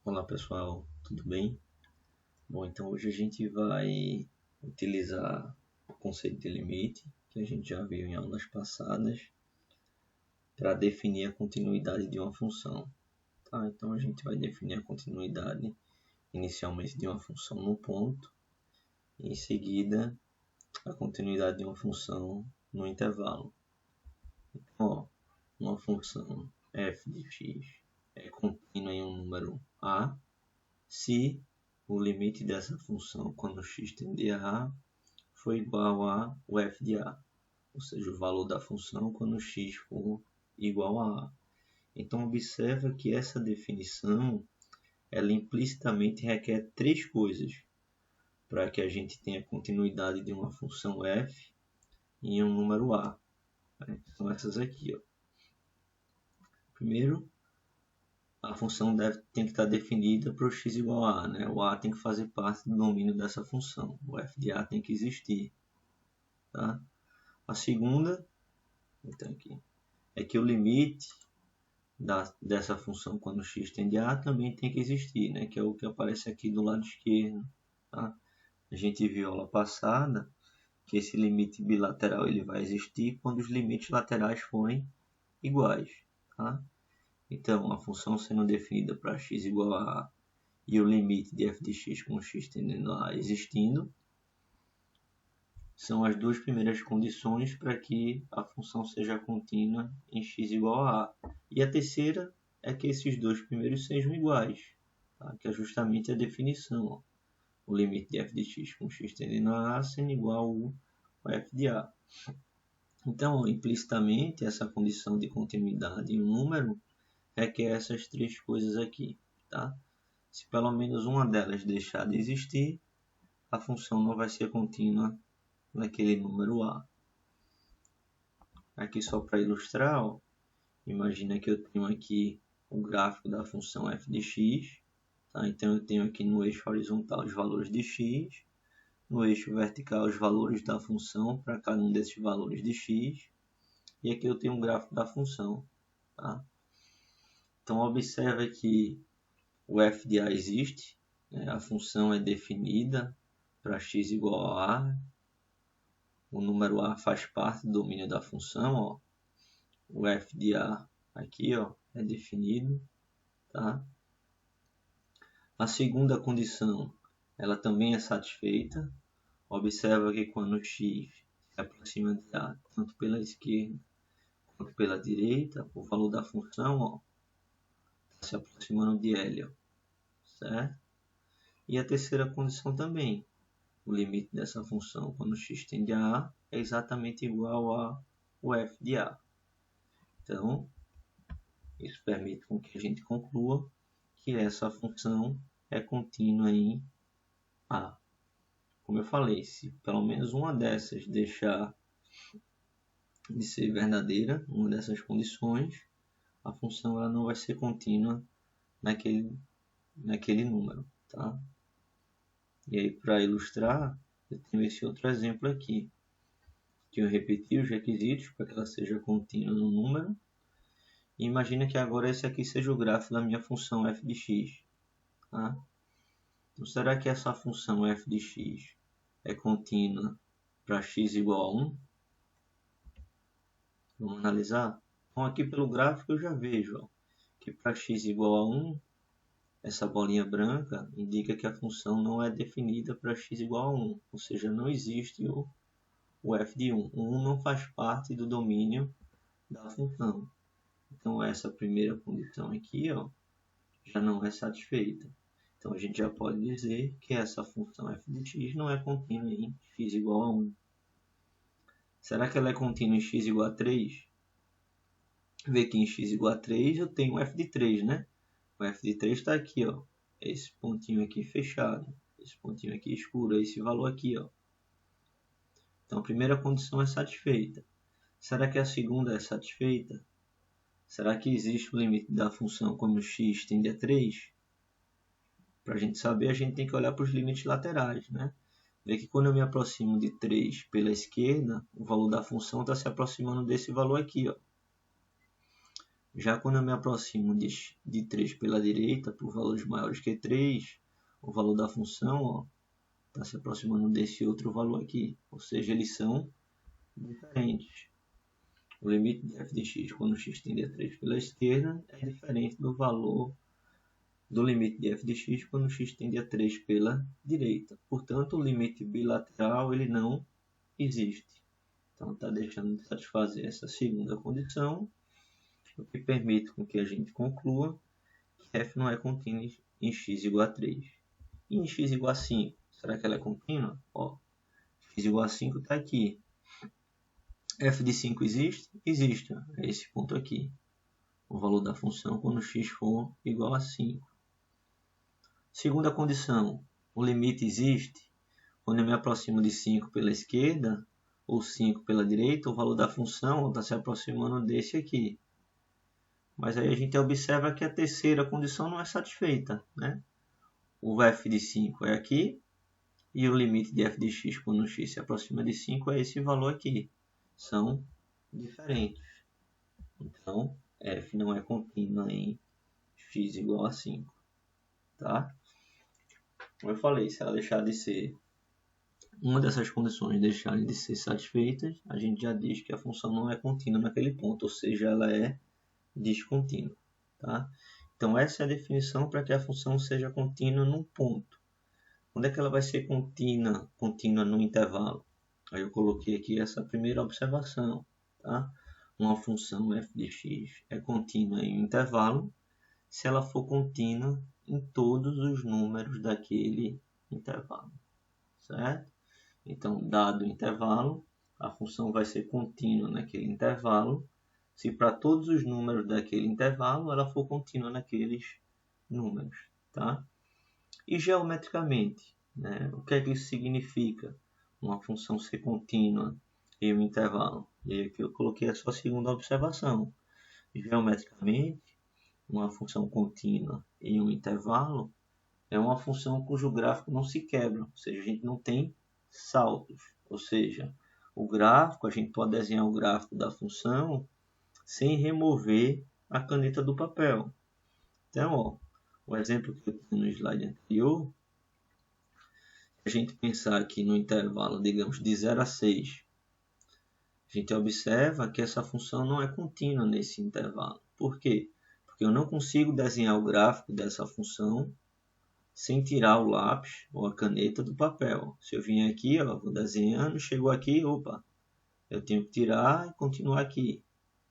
Olá pessoal, tudo bem? Bom, então hoje a gente vai utilizar o conceito de limite, que a gente já viu em aulas passadas, para definir a continuidade de uma função. Tá? Então a gente vai definir a continuidade inicialmente de uma função no ponto, e em seguida a continuidade de uma função no intervalo. Então, uma função f de x é contínua em um número a se o limite dessa função quando x tende a A for igual a o f de A, ou seja, o valor da função quando x for igual a A. Então, observa que essa definição ela implicitamente requer três coisas para que a gente tenha continuidade de uma função f em um número A. São essas aqui. Primeiro, a função tem que estar definida para o x igual a A, né? O A tem que fazer parte do domínio dessa função. O f de A tem que existir. Tá? A segunda então aqui, é que o limite dessa função quando x tende a A também tem que existir, né? Que é o que aparece aqui do lado esquerdo. Tá? A gente viu aula passada que esse limite bilateral ele vai existir quando os limites laterais forem iguais. Tá? Então, a função sendo definida para x igual a A e o limite de f de x com x tendendo a A existindo, são as duas primeiras condições para que a função seja contínua em x igual a A. E a terceira é que esses dois primeiros sejam iguais, tá? Que é justamente a definição. Ó. O limite de f de x com x tendendo a A sendo igual ao f de A. Então, implicitamente, essa condição de continuidade em um número requer essas três coisas aqui. Tá? Se pelo menos uma delas deixar de existir, a função não vai ser contínua naquele número A. Aqui só para ilustrar, ó, imagina que eu tenho aqui o gráfico da função f de x. Tá? Então eu tenho aqui no eixo horizontal os valores de x, no eixo vertical os valores da função para cada um desses valores de x. E aqui eu tenho um gráfico da função. Tá? Então observa que o f de a existe, né? A função é definida para x igual a A. O número A faz parte do domínio da função. Ó. O f de A aqui ó, é definido. Tá? A segunda condição ela também é satisfeita. Observa que quando x se aproxima de A tanto pela esquerda quanto pela direita, o valor da função está se aproximando de L. Ó, certo? E a terceira condição também. O limite dessa função quando x tende a A é exatamente igual ao f de A. Então, isso permite com que a gente conclua que essa função é contínua em A. Como eu falei, se pelo menos uma dessas deixar de ser verdadeira, uma dessas condições, a função ela não vai ser contínua naquele número. Tá? E aí, para ilustrar, eu tenho esse outro exemplo aqui, que eu repeti os requisitos para que ela seja contínua no número. E imagina que agora esse aqui seja o gráfico da minha função f de x. Tá? Então, será que essa função f de x é contínua para x igual a 1? Vamos analisar? Então, aqui pelo gráfico eu já vejo ó, que para x igual a 1, essa bolinha branca indica que a função não é definida para x igual a 1, ou seja, não existe o f de 1. O 1 não faz parte do domínio da função. Então, essa primeira condição aqui ó, já não é satisfeita. Então, a gente já pode dizer que essa função f de x não é contínua em x igual a 1. Será que ela é contínua em x igual a 3? Vê que em x igual a 3 eu tenho f de 3, né? O f de 3 está aqui, ó. Esse pontinho aqui fechado. Esse pontinho aqui escuro. Esse valor aqui, ó. Então, a primeira condição é satisfeita. Será que a segunda é satisfeita? Será que existe o limite da função quando x tende a 3? Para a gente saber, a gente tem que olhar para os limites laterais, né? Ver que quando eu me aproximo de 3 pela esquerda, o valor da função está se aproximando desse valor aqui, ó. Já quando eu me aproximo de 3 pela direita, por valores maiores que 3, o valor da função está se aproximando desse outro valor aqui. Ou seja, eles são diferentes. O limite de f de x quando x tende a 3 pela esquerda é diferente do valor do limite de f de x quando x tende a 3 pela direita. Portanto, o limite bilateral ele não existe. Então, está deixando de satisfazer essa segunda condição, o que permite com que a gente conclua que f não é contínua em x igual a 3. E em x igual a 5, será que ela é contínua? X igual a 5 está aqui. F de 5 existe? Existe. É esse ponto aqui. O valor da função quando x for igual a 5. Segunda condição. O limite existe quando eu me aproximo de 5 pela esquerda ou 5 pela direita. O valor da função está se aproximando desse aqui. Mas aí a gente observa que a terceira condição não é satisfeita, né? O f de 5 é aqui. E o limite de f de x quando x se aproxima de 5 é esse valor aqui. São diferentes. Então, f não é contínua em x igual a 5. Tá? Como eu falei, se ela deixar de ser uma dessas condições deixarem de ser satisfeitas, a gente já diz que a função não é contínua naquele ponto, ou seja, ela é descontínua. Tá? Então, essa é a definição para que a função seja contínua num ponto. Quando é que ela vai ser contínua no intervalo? Aí eu coloquei aqui essa primeira observação. Tá? Uma função f de x é contínua em um intervalo se ela for contínua em todos os números daquele intervalo. Certo? Então, dado o intervalo, a função vai ser contínua naquele intervalo se para todos os números daquele intervalo ela for contínua naqueles números. Tá? E geometricamente, né? O que é que isso significa? Uma função ser contínua em um intervalo. E aqui eu coloquei a sua segunda observação. Geometricamente, uma função contínua em um intervalo é uma função cujo gráfico não se quebra, ou seja, a gente não tem saltos. Ou seja, o gráfico, a gente pode desenhar o gráfico da função sem remover a caneta do papel. Então, o exemplo que eu tenho no slide anterior, a gente pensar aqui no intervalo, digamos, de 0 a 6, a gente observa que essa função não é contínua nesse intervalo. Por quê? Porque eu não consigo desenhar o gráfico dessa função sem tirar o lápis ou a caneta do papel. Se eu vim aqui, vou desenhando, chegou aqui, opa, eu tenho que tirar e continuar aqui.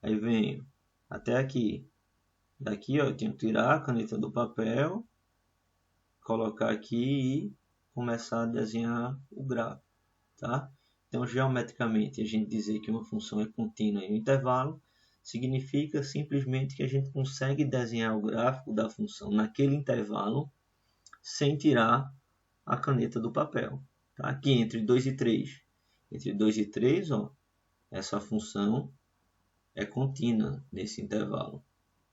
Aí venho até aqui. Daqui, eu tenho que tirar a caneta do papel, colocar aqui e começar a desenhar o gráfico, tá? Então, geometricamente, a gente dizer que uma função é contínua em um intervalo significa simplesmente que a gente consegue desenhar o gráfico da função naquele intervalo sem tirar a caneta do papel. Tá? Aqui entre 2 e 3. Entre 2 e 3, essa função é contínua nesse intervalo.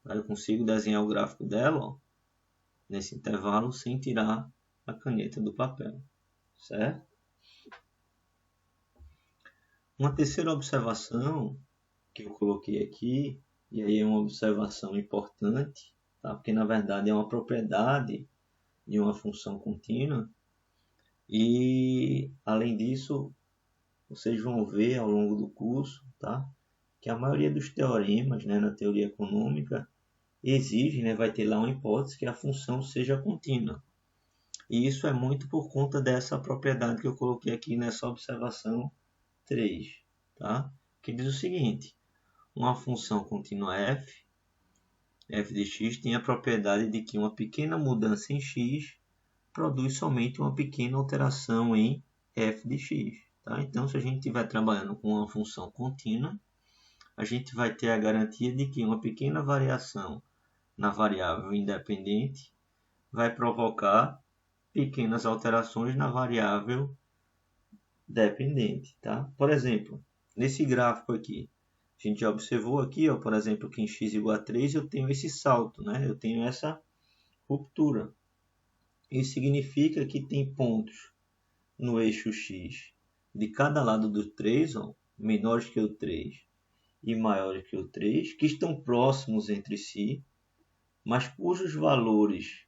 Tá? Eu consigo desenhar o gráfico dela nesse intervalo sem tirar a caneta do papel. Certo? Uma terceira observação que eu coloquei aqui, e aí é uma observação importante, tá? Porque na verdade é uma propriedade de uma função contínua, e além disso, vocês vão ver ao longo do curso, tá? Que a maioria dos teoremas, né, na teoria econômica exige, né, vai ter lá uma hipótese que a função seja contínua. E isso é muito por conta dessa propriedade que eu coloquei aqui nessa observação 3, tá? Que diz o seguinte: uma função contínua f de x tem a propriedade de que uma pequena mudança em x produz somente uma pequena alteração em f de x. Tá? Então, se a gente estiver trabalhando com uma função contínua, a gente vai ter a garantia de que uma pequena variação na variável independente vai provocar pequenas alterações na variável dependente. Tá? Por exemplo, nesse gráfico aqui, a gente já observou aqui, por exemplo, que em x igual a 3 eu tenho esse salto, né? Eu tenho essa ruptura. Isso significa que tem pontos no eixo x de cada lado do 3, menores que o 3, e maior que o 3, que estão próximos entre si, mas cujos valores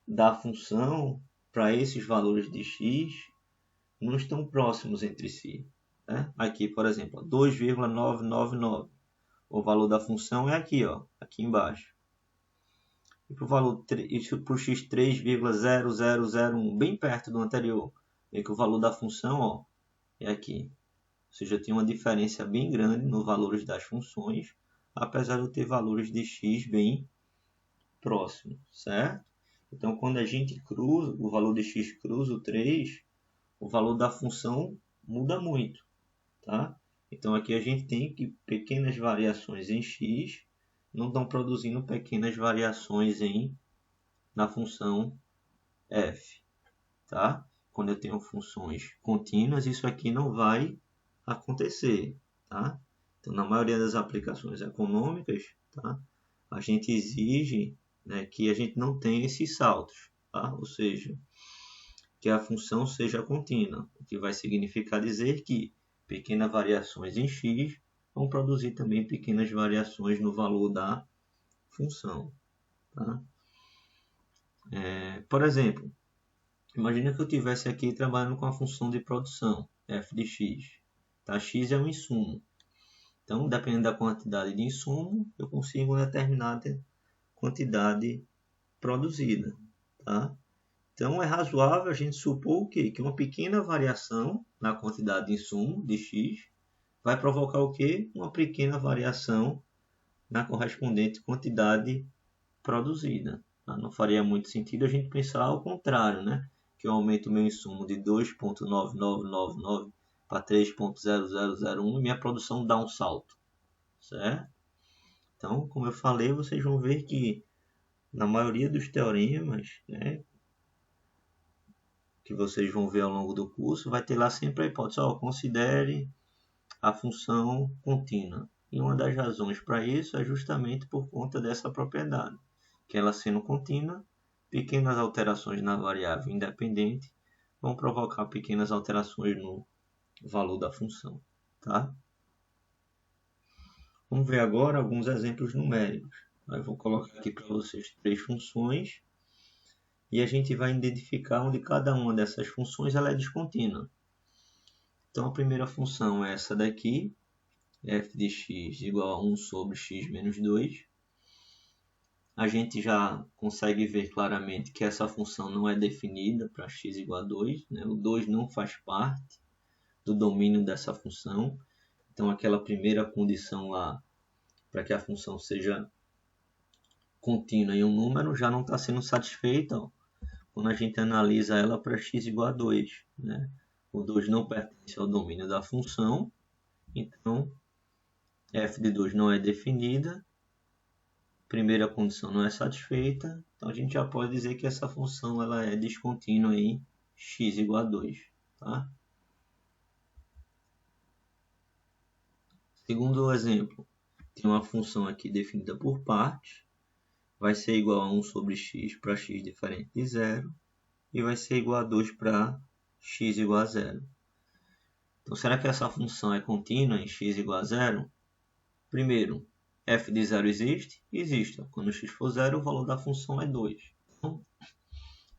da função para esses valores de x não estão próximos entre si. Né? Aqui, por exemplo, 2,999. O valor da função é aqui, ó, aqui embaixo. E para o valor para o x 3,0001, bem perto do anterior, é que o valor da função, ó, é aqui. Ou seja, tem uma diferença bem grande nos valores das funções, apesar de ter valores de x bem próximos, certo? Então, quando a gente cruza, o valor de x cruza o 3, o valor da função muda muito, tá? Então, aqui a gente tem que pequenas variações em x não estão produzindo pequenas variações na função f, tá? Quando eu tenho funções contínuas, isso aqui não vai acontecer, tá? Então, na maioria das aplicações econômicas, tá? A gente exige, né, que a gente não tenha esses saltos, tá? Ou seja, que a função seja contínua, o que vai significar dizer que pequenas variações em x vão produzir também pequenas variações no valor da função, tá? Por exemplo, imagina que eu estivesse aqui trabalhando com a função de produção, f de x. Tá? X é um insumo. Então, dependendo da quantidade de insumo, eu consigo uma determinada quantidade produzida. Tá? Então, é razoável a gente supor o quê? Que uma pequena variação na quantidade de insumo de x vai provocar o quê? Uma pequena variação na correspondente quantidade produzida. Tá? Não faria muito sentido a gente pensar ao contrário, né? Que eu aumento o meu insumo de 2,9999 para 3,0001 e minha produção dá um salto, certo? Então, como eu falei, vocês vão ver que na maioria dos teoremas, né, que vocês vão ver ao longo do curso, vai ter lá sempre a hipótese, considere a função contínua. E uma das razões para isso é justamente por conta dessa propriedade, que ela sendo contínua, pequenas alterações na variável independente vão provocar pequenas alterações no valor da função. Tá? Vamos ver agora alguns exemplos numéricos. Eu vou colocar aqui para vocês 3 funções e a gente vai identificar onde cada uma dessas funções ela é descontínua. Então, a primeira função é essa daqui, f de x igual a 1 sobre x menos 2. A gente já consegue ver claramente que essa função não é definida para x igual a 2. Né? O 2 não faz parte do domínio dessa função. Então, aquela primeira condição lá para que a função seja contínua em um número já não está sendo satisfeita quando a gente analisa ela para x igual a 2. Né? O 2 não pertence ao domínio da função, então f de 2 não é definida, primeira condição não é satisfeita, então a gente já pode dizer que essa função ela é descontínua em x igual a 2. Tá? Segundo exemplo, tem uma função aqui definida por partes, vai ser igual a 1 sobre x para x diferente de 0, e vai ser igual a 2 para x igual a 0. Então, será que essa função é contínua em x igual a 0? Primeiro, f de 0 existe? Existe. Quando x for 0, o valor da função é 2. Então,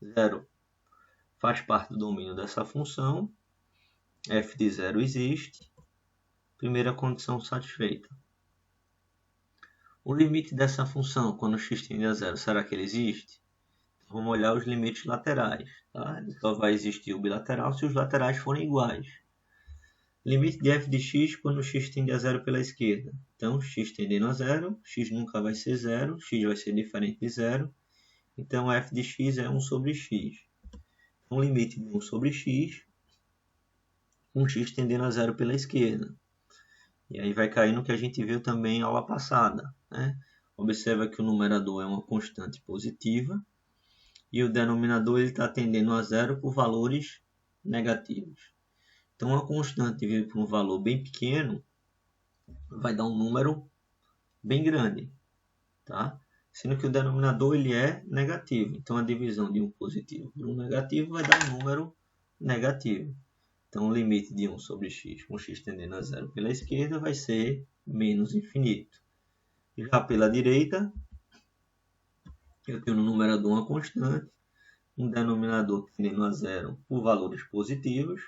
0 faz parte do domínio dessa função. F de 0 existe. Primeira condição satisfeita. O limite dessa função, quando x tende a 0, será que ele existe? Vamos olhar os limites laterais. Tá? Ele só vai existir o bilateral se os laterais forem iguais. Limite de f de x quando x tende a 0 pela esquerda. Então, x tendendo a 0, x nunca vai ser 0, x vai ser diferente de 0. Então, f de x é 1 sobre x. Então, limite de 1 sobre x, com x tendendo a 0 pela esquerda. E aí vai cair no que a gente viu também na aula passada. Né? Observa que o numerador é uma constante positiva e o denominador está tendendo a 0 por valores negativos. Então, uma constante dividida por um valor bem pequeno vai dar um número bem grande, tá? Sendo que o denominador ele é negativo. Então, a divisão de um positivo por um negativo vai dar um número negativo. Então, o limite de 1 sobre x com x tendendo a 0 pela esquerda vai ser menos infinito. Já pela direita, eu tenho no numerador uma constante, um denominador tendendo a zero por valores positivos.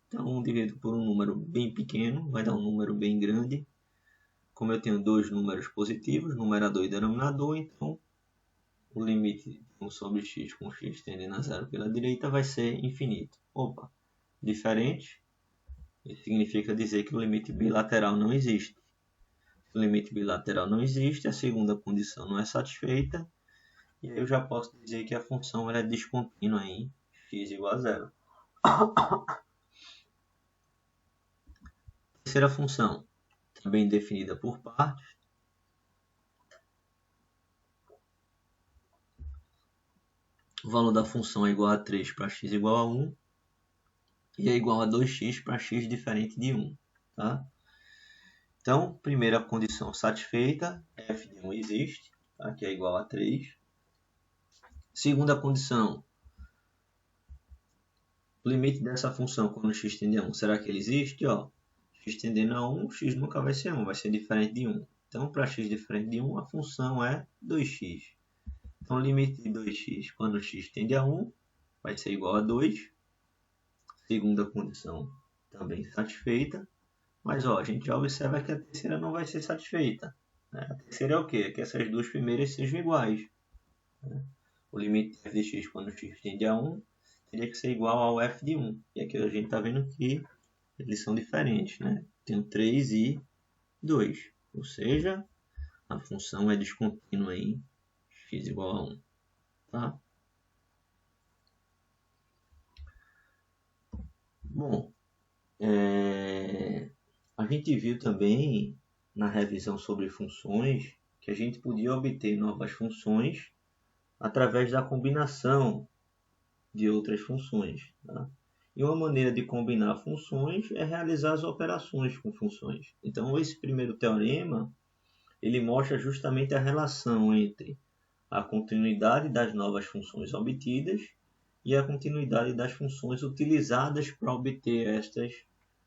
Então, dividido por um número bem pequeno, vai dar um número bem grande. Como eu tenho dois números positivos, numerador e denominador, então o limite de função de x com x tendendo a zero pela direita vai ser infinito. Opa, diferente. Isso significa dizer que o limite bilateral não existe. Se o limite bilateral não existe, a segunda condição não é satisfeita. E aí eu já posso dizer que a função ela é descontínua em x igual a zero. Terceira função, também definida por partes. O valor da função é igual a 3 para x igual a 1. E é igual a 2x para x diferente de 1. Tá? Então, primeira condição satisfeita, f de 1 existe, tá? Que é igual a 3. Segunda condição, o limite dessa função quando x tende a 1, será que ele existe? Ó, x tendendo a 1, x nunca vai ser 1, vai ser diferente de 1. Então, para x diferente de 1, a função é 2x. Então, o limite de 2x quando x tende a 1 vai ser igual a 2. Segunda condição também satisfeita. Mas ó, a gente já observa que a terceira não vai ser satisfeita. Né? A terceira é o quê? É que essas duas primeiras sejam iguais. Né? O limite de f de x quando x tende a 1 teria que ser igual ao f de 1. E aqui a gente está vendo que eles são diferentes. Né? Tem 3 e 2. Ou seja, a função é descontínua em x igual a 1. Tá? Bom, a gente viu também na revisão sobre funções que a gente podia obter novas funções através da combinação de outras funções. Tá? E uma maneira de combinar funções é realizar as operações com funções. Então, esse primeiro teorema ele mostra justamente a relação entre a continuidade das novas funções obtidas e a continuidade das funções utilizadas para obter estas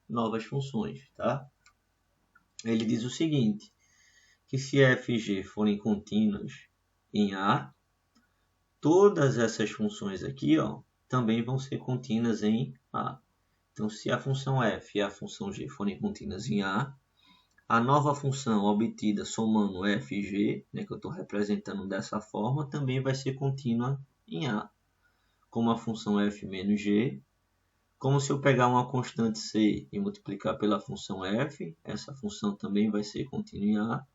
novas funções. Tá? Ele diz o seguinte, que se f e g forem contínuas em A, todas essas funções aqui ó, também vão ser contínuas em A. Então, se a função f e a função g forem contínuas em A nova função obtida somando f e g, né, que eu estou representando dessa forma, também vai ser contínua em A. Como a função f menos g, como se eu pegar uma constante c e multiplicar pela função f, essa função também vai ser contínua em A.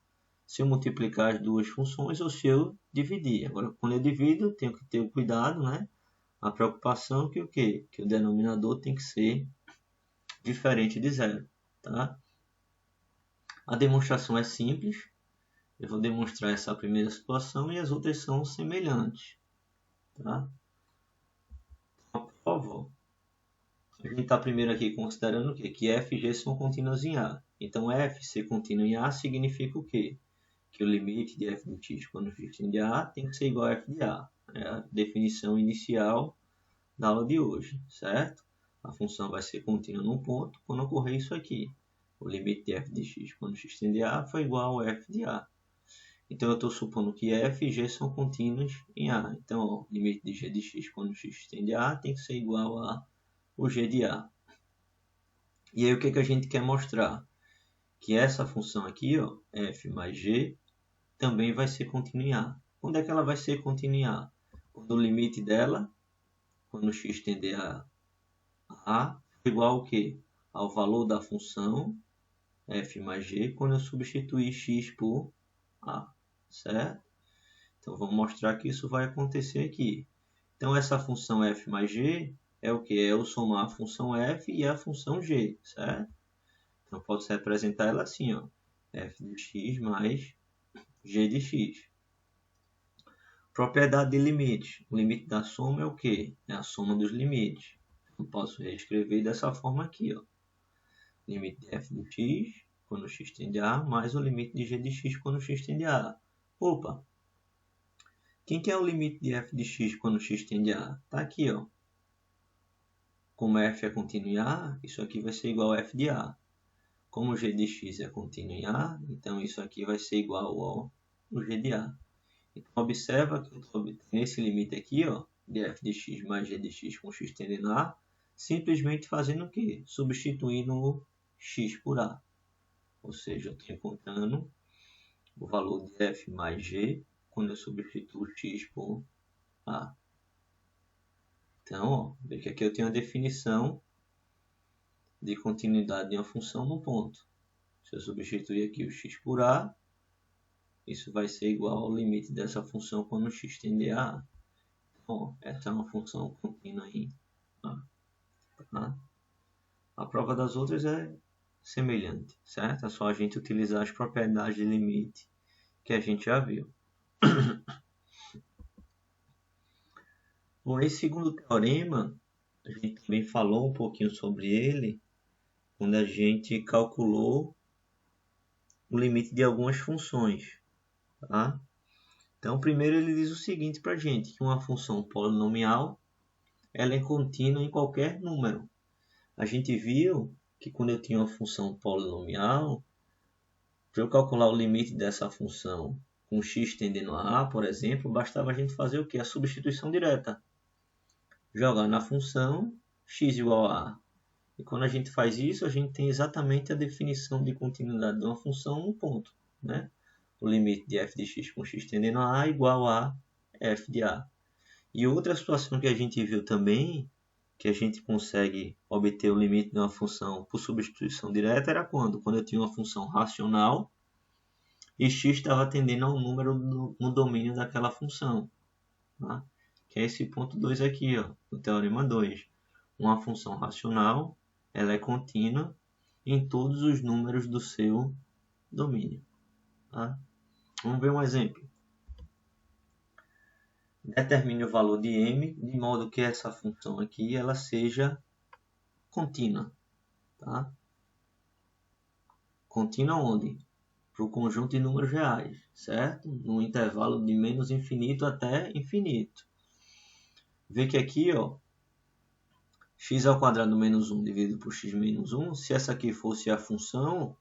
Se eu multiplicar as duas funções ou se eu dividir. Agora, quando eu divido, eu tenho que ter o cuidado, né? A preocupação que o quê? Que o denominador tem que ser diferente de zero, tá? A demonstração é simples. Eu vou demonstrar essa primeira situação e as outras são semelhantes, tá? Então, por favor. A gente está primeiro aqui considerando o quê? Que f e g são contínuas em A. Então, f ser contínuo em A significa o quê? Que o limite de f de x quando x tende a A tem que ser igual a f de A. É a definição inicial da aula de hoje, certo? A função vai ser contínua num ponto quando ocorrer isso aqui. O limite de f de x quando x tende a A foi igual a f de A. Então, eu estou supondo que f e g são contínuos em A. Então, o limite de g de x quando x tende a A tem que ser igual a o g de A. E aí, o que a gente quer mostrar? Que essa função aqui, ó, f mais g, também vai ser contínua em A. Quando é que ela vai ser contínua em A? Quando o limite dela, quando x tender a A, é igual ao quê? Ao valor da função f mais g, quando eu substituir x por A, certo? Então, vamos mostrar que isso vai acontecer aqui. Então, essa função f mais g é o que? É eu somar a função f e a função g, certo? Então, posso representar ela assim, ó, f de x mais g de x. Propriedade de limite. O limite da soma é o quê? É a soma dos limites. Eu posso reescrever dessa forma aqui, ó. Limite de f de x quando x tende a A, mais o limite de g de x quando x tende a A. Opa! Quem que é o limite de f de x quando x tende a A? Está aqui, ó. Como f é contínuo em A, isso aqui vai ser igual a f de A. Como o g de x é contínuo em A, então isso aqui vai ser igual ao g de A. Então, observa que eu estou obtendo esse limite aqui, ó, de f de x mais g de x com x tendendo a A, simplesmente fazendo o quê? Substituindo o x por A. Ou seja, eu estou encontrando o valor de f mais g quando eu substituo x por A. Então, ó, vê que aqui eu tenho a definição de continuidade de uma função no ponto. Se eu substituir aqui o x por A, isso vai ser igual ao limite dessa função quando x tender a A. Então, essa é uma função contínua em A. Tá? A prova das outras é semelhante, certo? É só a gente utilizar as propriedades de limite que a gente já viu. Bom, esse segundo teorema, a gente também falou um pouquinho sobre ele quando a gente calculou o limite de algumas funções. Tá? Então, primeiro ele diz o seguinte para a gente, que uma função polinomial ela é contínua em qualquer número. A gente viu que quando eu tinha uma função polinomial, para eu calcular o limite dessa função com x tendendo a A, por exemplo, bastava a gente fazer o quê? A substituição direta. Jogar na função x igual a A. E quando a gente faz isso, a gente tem exatamente a definição de continuidade de uma função no ponto, né? O limite de f de x com x tendendo a A igual a f de A. E outra situação que a gente viu também, que a gente consegue obter o limite de uma função por substituição direta, era quando? Quando eu tinha uma função racional e x estava tendendo a um número no domínio daquela função. Tá? Que é esse ponto 2 aqui, ó, o teorema 2. Uma função racional ela é contínua em todos os números do seu domínio. Tá? Vamos ver um exemplo. Determine o valor de m de modo que essa função aqui ela seja contínua. Tá? Contínua onde? Para o conjunto de números reais, certo? No intervalo de menos infinito até infinito. Vê que aqui, ó, x ao quadrado menos 1 dividido por x menos 1, se essa aqui fosse a função,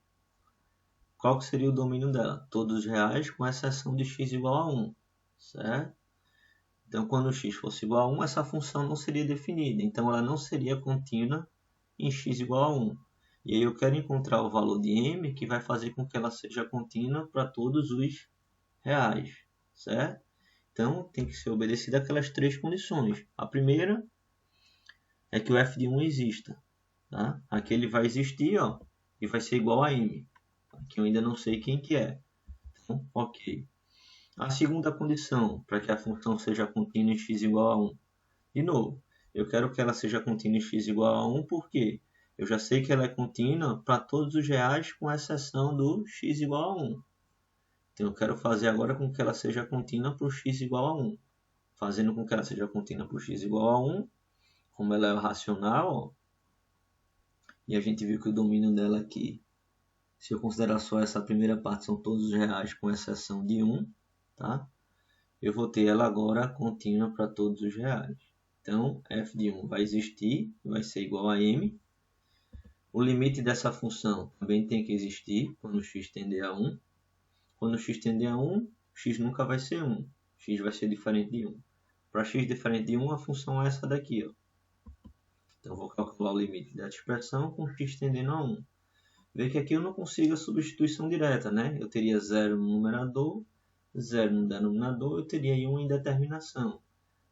qual que seria o domínio dela? Todos os reais, com exceção de x igual a 1, certo? Então, quando x fosse igual a 1, essa função não seria definida. Então, ela não seria contínua em x igual a 1. E aí eu quero encontrar o valor de m que vai fazer com que ela seja contínua para todos os reais, certo? Então, tem que ser obedecida aquelas três condições. A primeira é que o f de 1 exista. Tá? Aqui ele vai existir, ó, e vai ser igual a m. Aqui eu ainda não sei quem que é. Então, ok. A segunda condição, para que a função seja contínua em x igual a 1. De novo, eu quero que ela seja contínua em x igual a 1, porque eu já sei que ela é contínua para todos os reais, com exceção do x igual a 1. Então, eu quero fazer agora com que ela seja contínua para o x igual a 1. Fazendo com que ela seja contínua para o x igual a 1, como ela é racional, ó, e a gente viu que o domínio dela aqui, se eu considerar só essa primeira parte, são todos os reais, com exceção de 1, tá? Eu vou ter ela agora contínua para todos os reais. Então, f de 1 vai existir, vai ser igual a m. O limite dessa função também tem que existir quando x tender a 1. Quando x tender a 1, x nunca vai ser 1. X vai ser diferente de 1. Para x diferente de 1, a função é essa daqui, ó. Então, eu vou calcular o limite dessa expressão com x tendendo a 1. Vê que aqui eu não consigo a substituição direta, né? Eu teria 0 no numerador, 0 no denominador, eu teria aí uma indeterminação.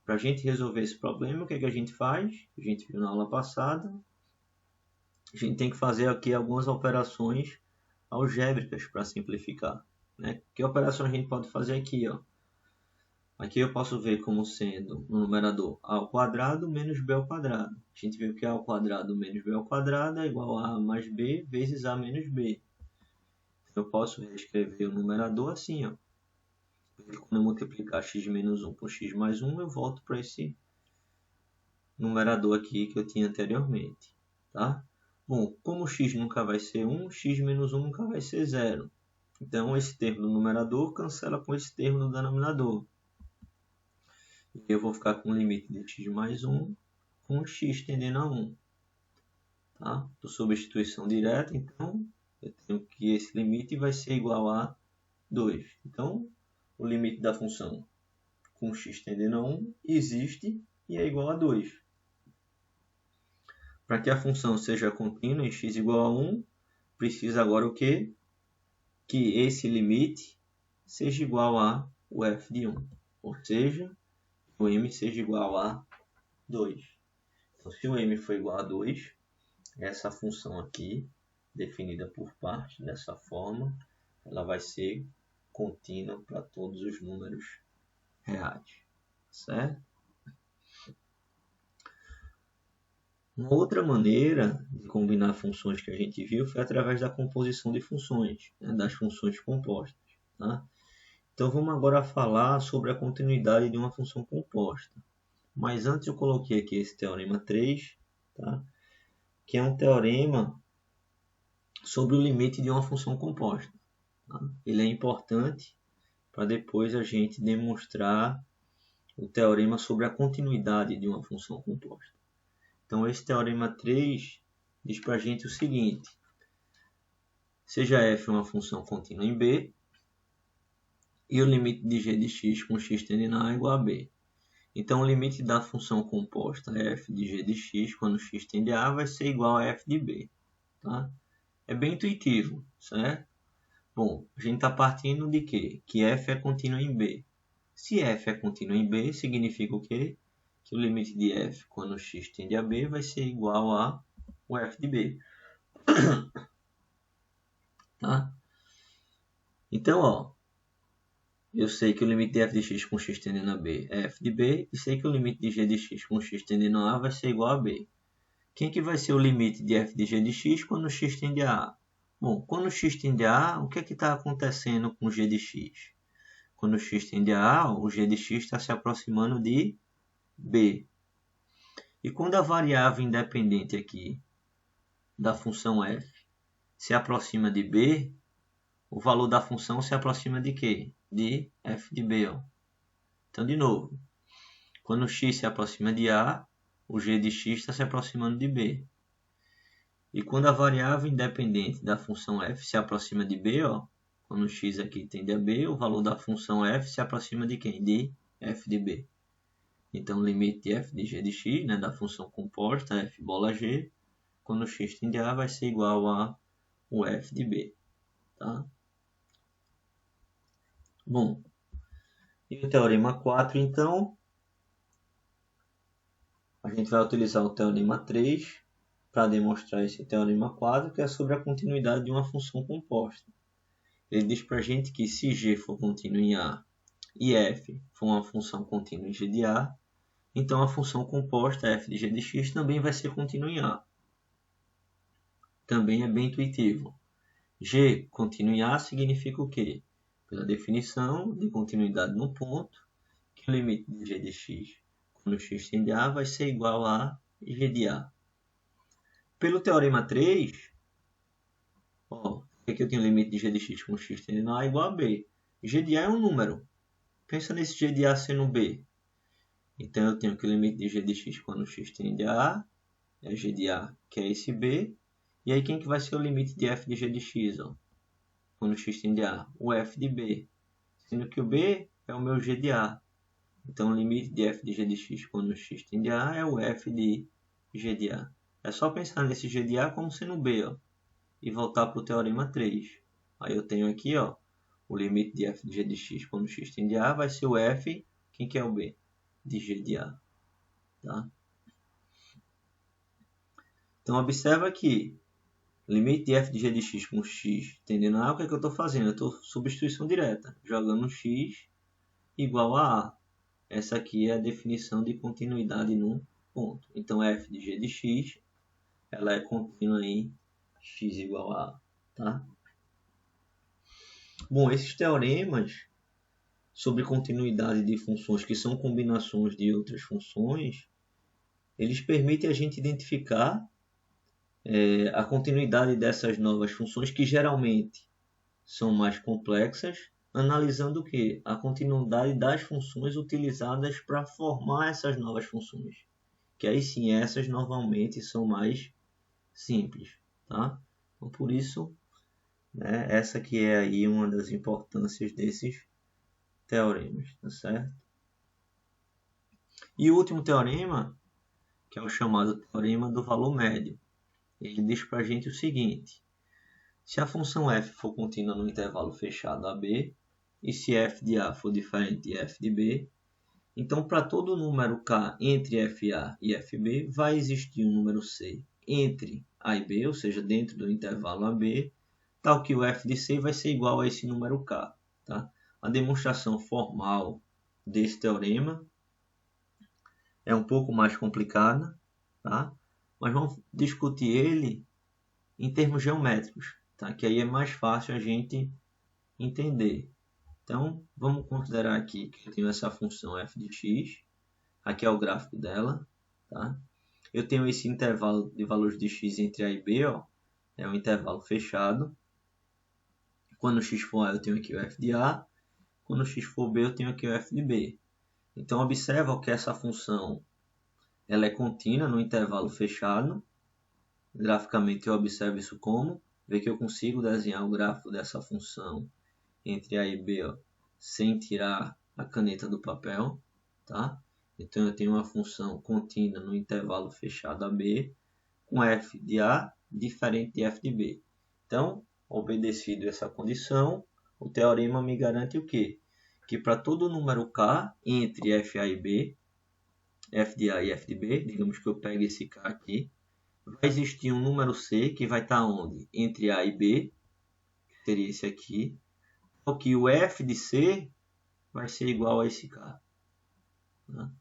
Para a gente resolver esse problema, o que, é que a gente faz? A gente viu na aula passada. A gente tem que fazer aqui algumas operações algébricas para simplificar. Né? Que operação a gente pode fazer aqui? Ó? Aqui eu posso ver como sendo no numerador a ao quadrado menos b ao quadrado. A gente viu que a ao quadrado menos b ao quadrado é igual a mais b vezes a menos b. Eu posso reescrever o numerador assim, ó. Quando eu multiplicar x menos 1 por x mais 1, eu volto para esse numerador aqui que eu tinha anteriormente. Tá? Bom, como x nunca vai ser 1, x menos 1 nunca vai ser 0. Então, esse termo do numerador cancela com esse termo do denominador. E eu vou ficar com o limite de x mais 1 com x tendendo a 1. Tá? Por substituição direta, então, eu tenho que esse limite vai ser igual a 2. Então, o limite da função com x tendendo a 1 existe e é igual a 2. Para que a função seja contínua em x igual a 1, precisa agora o quê? Que esse limite seja igual a o f de 1. Ou seja, o m seja igual a 2. Então, se o m for igual a 2, essa função aqui, definida por parte dessa forma, ela vai ser contínua para todos os números reais, certo? Uma outra maneira de combinar funções que a gente viu foi através da composição de funções, né, das funções compostas. Tá? Então vamos agora falar sobre a continuidade de uma função composta. Mas antes eu coloquei aqui esse teorema 3, tá? Que é um teorema sobre o limite de uma função composta. Tá? Ele é importante para depois a gente demonstrar o teorema sobre a continuidade de uma função composta. Então, esse teorema 3 diz para a gente o seguinte: seja f uma função contínua em B e o limite de g de x com x tendendo a igual a b. Então, o limite da função composta f de g de x quando x tende a vai ser igual a f de b. Tá? É bem intuitivo, certo? Bom, a gente está partindo de quê? Que f é contínua em B. Se f é contínua em B, significa o quê? Que o limite de f quando x tende a B vai ser igual a o f de B. Tá? Então, ó, eu sei que o limite de f de x com x tendendo a B é f de B, e sei que o limite de g de x com x tendendo a vai ser igual a B. Quem que vai ser o limite de f de g de x quando x tende a A? Bom, quando x tende a A, o que é que está acontecendo com g de x? Quando x tende a A, o g de x está se aproximando de B. E quando a variável independente aqui da função f se aproxima de B, o valor da função se aproxima de quê? De f de B. Ó. Então, de novo, quando x se aproxima de A, o g de x está se aproximando de B. E quando a variável independente da função f se aproxima de B, ó, quando x aqui tende a B, o valor da função f se aproxima de quem? De f de B. Então, o limite de f de g de x, né, da função composta, f bola g, quando x tende a vai ser igual a o f de b. Tá? Bom, e o teorema 4, então, a gente vai utilizar o teorema 3 para demonstrar esse teorema 4, que é sobre a continuidade de uma função composta. Ele diz para a gente que se g for contínuo em A e f for uma função contínua em g de A, então a função composta f de g de x também vai ser contínua em A. Também é bem intuitivo. G contínuo em A significa o quê? Pela definição de continuidade no ponto, que o limite de g de x quando x tende a vai ser igual a g de A. Pelo teorema 3, ó, aqui eu tenho o limite de g de x com x tendendo a igual a b. G de A é um número. Pensa nesse g de A sendo b. Então, eu tenho que o limite de g de x quando x tende a A é g de A, que é esse b. E aí, quem que vai ser o limite de f de g de x? Ó? Quando x tende a A? O f de b. Sendo que o b é o meu g de A. Então, o limite de f de g de x quando x tende a A é o f de g de A. É só pensar nesse g de A como sendo b, ó, e voltar para o teorema 3. Aí eu tenho aqui, ó, o limite de f de g de x quando x tende a A vai ser o f, quem que é o b? De g de A. Tá? Então, observa que limite de f de g de x com x tendendo a A, o que é que eu estou fazendo? Eu estou substituição direta, jogando x igual a A. Essa aqui é a definição de continuidade no ponto. Então, f de g de x, ela é contínua em x igual a A. Tá? Bom, esses teoremas sobre continuidade de funções que são combinações de outras funções, eles permitem a gente identificar a continuidade dessas novas funções que geralmente são mais complexas, analisando o quê? A continuidade das funções utilizadas para formar essas novas funções. Que aí sim, essas normalmente são mais simples. Tá? Então, por isso, né? Essa que é aí uma das importâncias desses teoremas, tá certo? E o último teorema, que é o chamado teorema do valor médio, ele diz para a gente o seguinte: se a função f for contínua no intervalo fechado AB, e se f de A for diferente de f de B, então para todo número k entre FA e FB, vai existir um número C entre A e B, ou seja, dentro do intervalo AB, tal que o f de C vai ser igual a esse número k. Tá? A demonstração formal desse teorema é um pouco mais complicada, tá? Mas vamos discutir ele em termos geométricos, tá? Que aí é mais fácil a gente entender. Então, vamos considerar aqui que eu tenho essa função f de x, aqui é o gráfico dela, tá? Eu tenho esse intervalo de valores de x entre A e B, ó, é um intervalo fechado. Quando x for A, eu tenho aqui o f de A, quando x for B, eu tenho aqui o f de B. Então, observa que essa função ela é contínua no intervalo fechado. Graficamente, eu observo isso como? Vê que eu consigo desenhar o gráfico dessa função entre A e B, ó, sem tirar a caneta do papel, tá? Então, eu tenho uma função contínua no intervalo fechado AB, com f de A diferente de f de B. Então, obedecido essa condição, o teorema me garante o quê? Que para todo número k entre FA e B, f de A e f de B, digamos que eu pegue esse k aqui, vai existir um número C que vai estar onde? Entre A e B, que seria esse aqui, o que o f de C vai ser igual a esse k. Tá?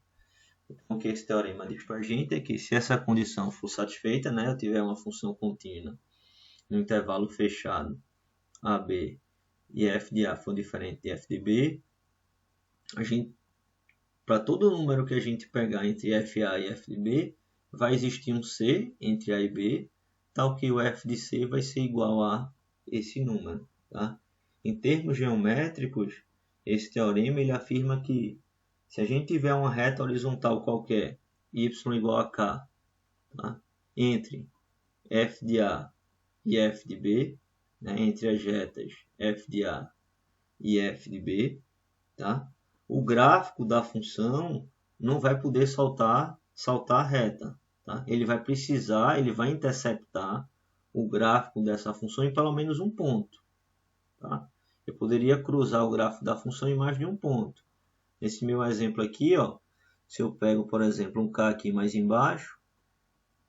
Então, o que esse teorema diz para a gente é que se essa condição for satisfeita, né, eu tiver uma função contínua no intervalo fechado AB e f de A for diferente de f de B, para todo número que a gente pegar entre FA e f de B, vai existir um C entre A e B, tal que o f de C vai ser igual a esse número. Tá? Em termos geométricos, esse teorema ele afirma que se a gente tiver uma reta horizontal qualquer, y igual a k, tá? Entre f de A e f de B, né? Entre as retas f de A e f de B, tá? O gráfico da função não vai poder saltar a reta. Tá? Ele vai interceptar o gráfico dessa função em pelo menos um ponto. Tá? Eu poderia cruzar o gráfico da função em mais de um ponto. Nesse meu exemplo aqui, ó, se eu pego, por exemplo, um K aqui mais embaixo,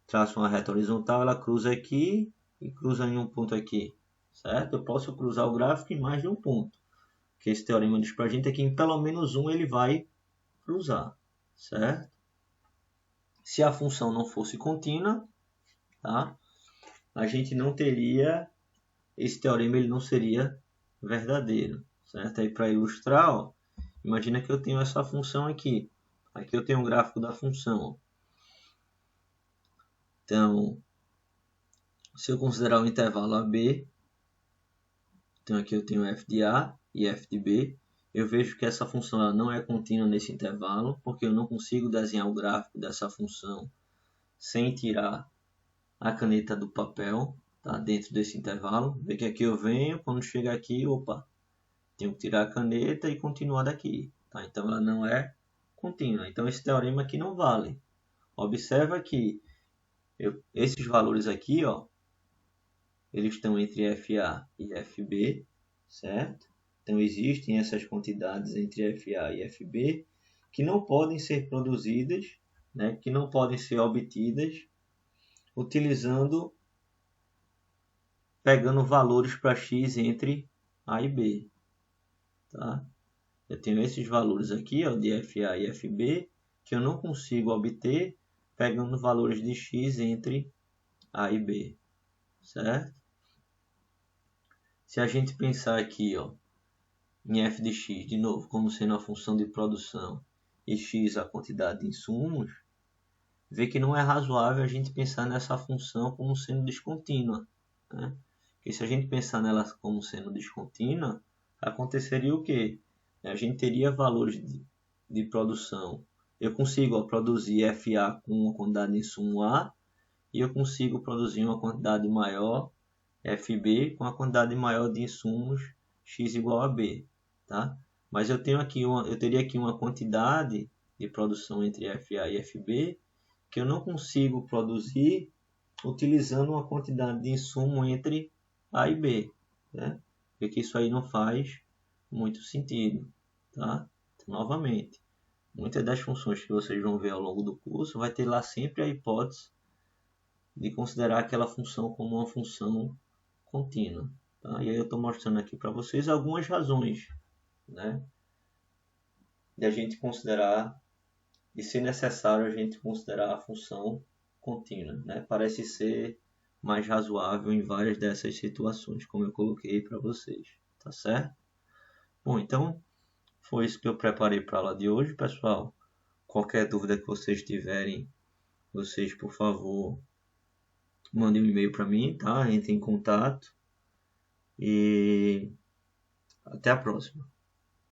traço uma reta horizontal, ela cruza aqui e cruza em um ponto aqui. Certo? Eu posso cruzar o gráfico em mais de um ponto. O que esse teorema diz para a gente é que em pelo menos um ele vai cruzar. Certo? Se a função não fosse contínua, tá? A gente não teria, esse teorema ele não seria verdadeiro. Certo? Aí para ilustrar, ó, imagina que eu tenho essa função aqui. Aqui eu tenho um gráfico da função. Então, se eu considerar o intervalo AB, então aqui eu tenho f de A e f de B, eu vejo que essa função ela não é contínua nesse intervalo, porque eu não consigo desenhar o gráfico dessa função sem tirar a caneta do papel, tá? Dentro desse intervalo. Vê que aqui eu venho, quando chega aqui, opa, tenho que tirar a caneta e continuar daqui. Tá? Então ela não é contínua. Então esse teorema aqui não vale. Observa que esses valores aqui, ó, eles estão entre FA e FB, certo? Então existem essas quantidades entre FA e FB que não podem ser produzidas, né? Que não podem ser obtidas pegando valores para x entre A e B. Tá? Eu tenho esses valores aqui, ó, de FA e FB, que eu não consigo obter pegando valores de x entre A e B. Certo? Se a gente pensar aqui, ó, em f de x, de novo, como sendo a função de produção e x a quantidade de insumos, vê que não é razoável a gente pensar nessa função como sendo descontínua. Né? Porque se a gente pensar nela como sendo descontínua, aconteceria o quê? A gente teria valores de produção. Eu consigo produzir FA com uma quantidade de insumo A e eu consigo produzir uma quantidade maior FB com a quantidade maior de insumos X igual a B, tá? Mas eu teria aqui uma quantidade de produção entre FA e FB que eu não consigo produzir utilizando uma quantidade de insumo entre A e B, né? Porque isso aí não faz muito sentido, tá? Então, novamente, muitas das funções que vocês vão ver ao longo do curso vai ter lá sempre a hipótese de considerar aquela função como uma função contínua, tá? E aí eu estou mostrando aqui para vocês algumas razões, né, de a gente considerar, de ser necessário a gente considerar a função contínua, né? Parece ser mais razoável em várias dessas situações, como eu coloquei para vocês, tá certo? Bom, então foi isso que eu preparei para a aula de hoje, pessoal. Qualquer dúvida que vocês tiverem, vocês, por favor, mandem um e-mail para mim, tá? Entrem em contato e até a próxima.